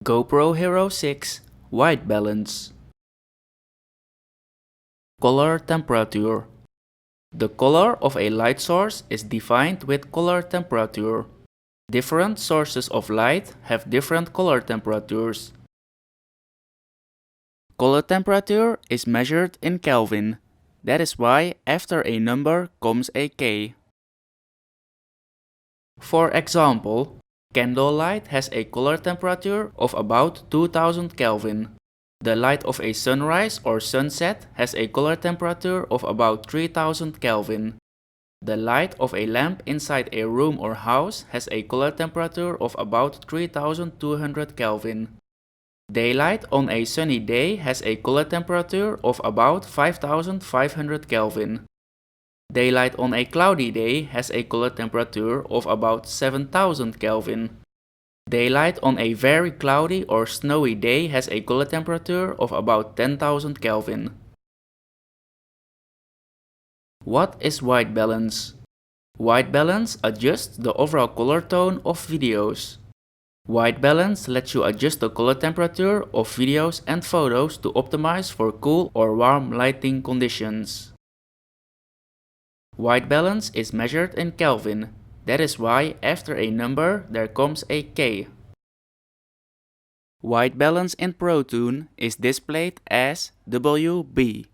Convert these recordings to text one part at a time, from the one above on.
GoPro Hero 6 White Balance. Color temperature. The color of a light source is defined with color temperature. Different sources of light have different color temperatures. Color temperature is measured in Kelvin. That is why after a number comes a K. For example, candlelight has a color temperature of about 2000 Kelvin. The light of a sunrise or sunset has a color temperature of about 3000 Kelvin. The light of a lamp inside a room or house has a color temperature of about 3200 Kelvin. Daylight on a sunny day has a color temperature of about 5500 Kelvin. Daylight on a cloudy day has a color temperature of about 7000 Kelvin. Daylight on a very cloudy or snowy day has a color temperature of about 10,000 Kelvin. What is white balance? White balance adjusts the overall color tone of videos. White balance lets you adjust the color temperature of videos and photos to optimize for cool or warm lighting conditions. White balance is measured in Kelvin. That is why after a number there comes a K. White balance in Protoon is displayed as WB.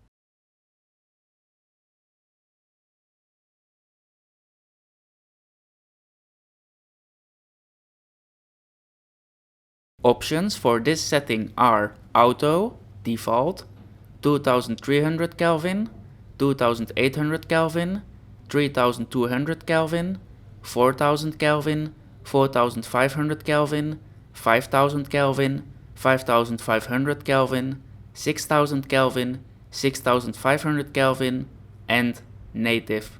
Options for this setting are Auto, Default, 2300 Kelvin, 2800 Kelvin, 3200 Kelvin, 4000 Kelvin, 4500 Kelvin, 5000 Kelvin, 5500 Kelvin, 6000 Kelvin, 6500 Kelvin, and native.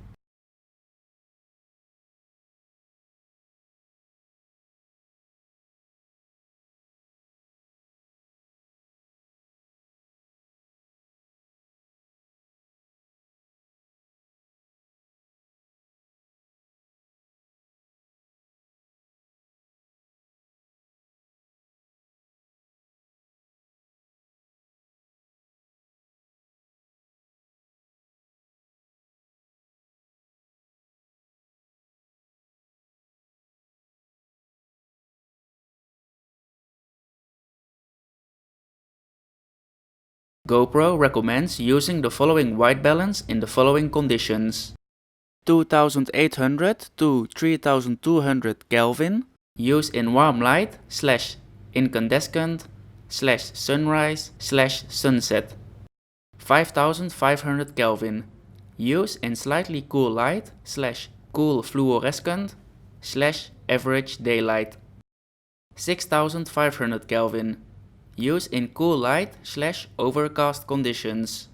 GoPro recommends using the following white balance in the following conditions: 2800 to 3200 Kelvin, use in warm light / incandescent / sunrise / sunset. 5500 Kelvin, use in slightly cool light / cool fluorescent / average daylight. 6500 Kelvin, use in cool light / overcast conditions.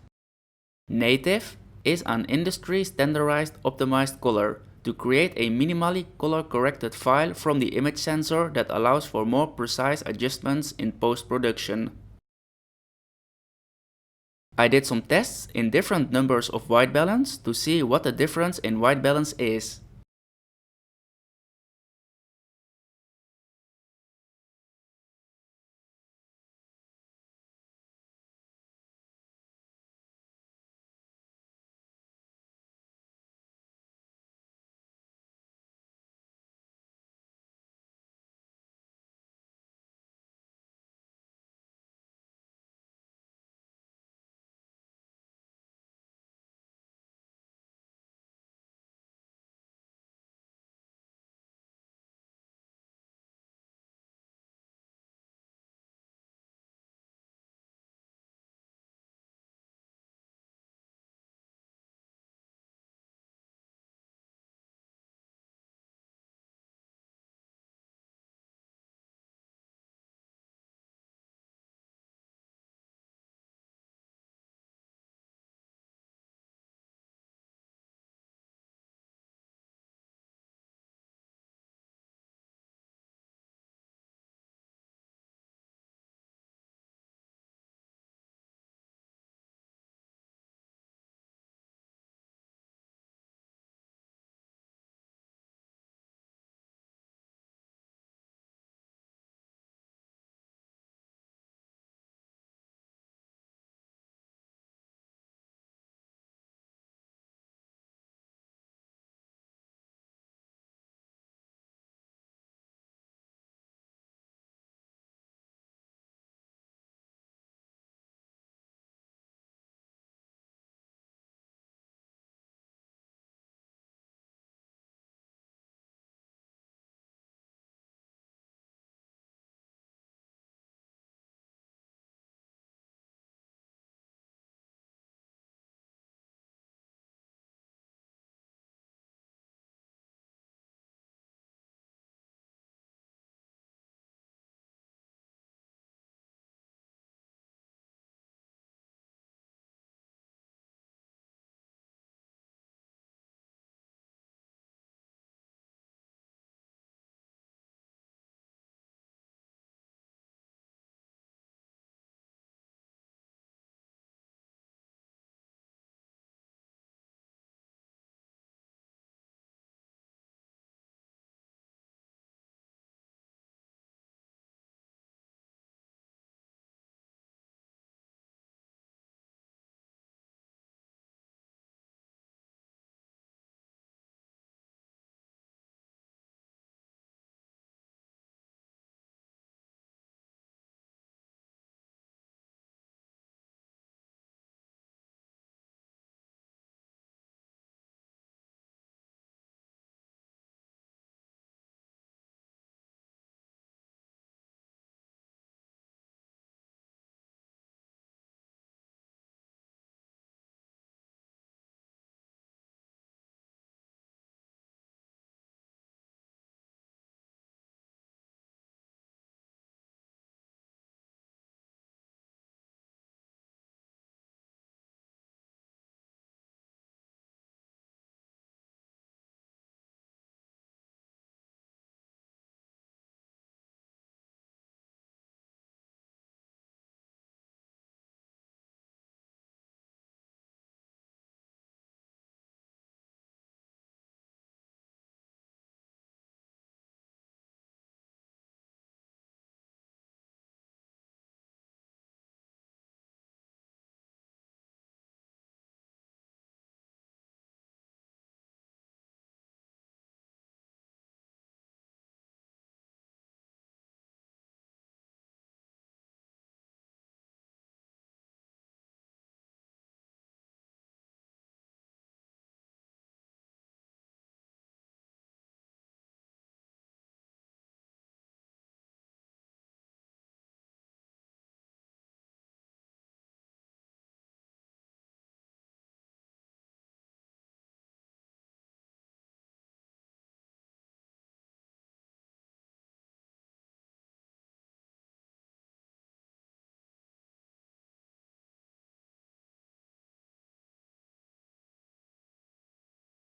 Native is an industry standardized optimized color to create a minimally color corrected file from the image sensor that allows for more precise adjustments in post-production. I did some tests in different numbers of white balance to see what the difference in white balance is.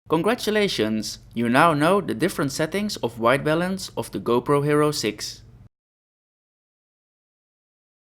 Congratulations! You now know the different settings of white balance of the GoPro Hero 6.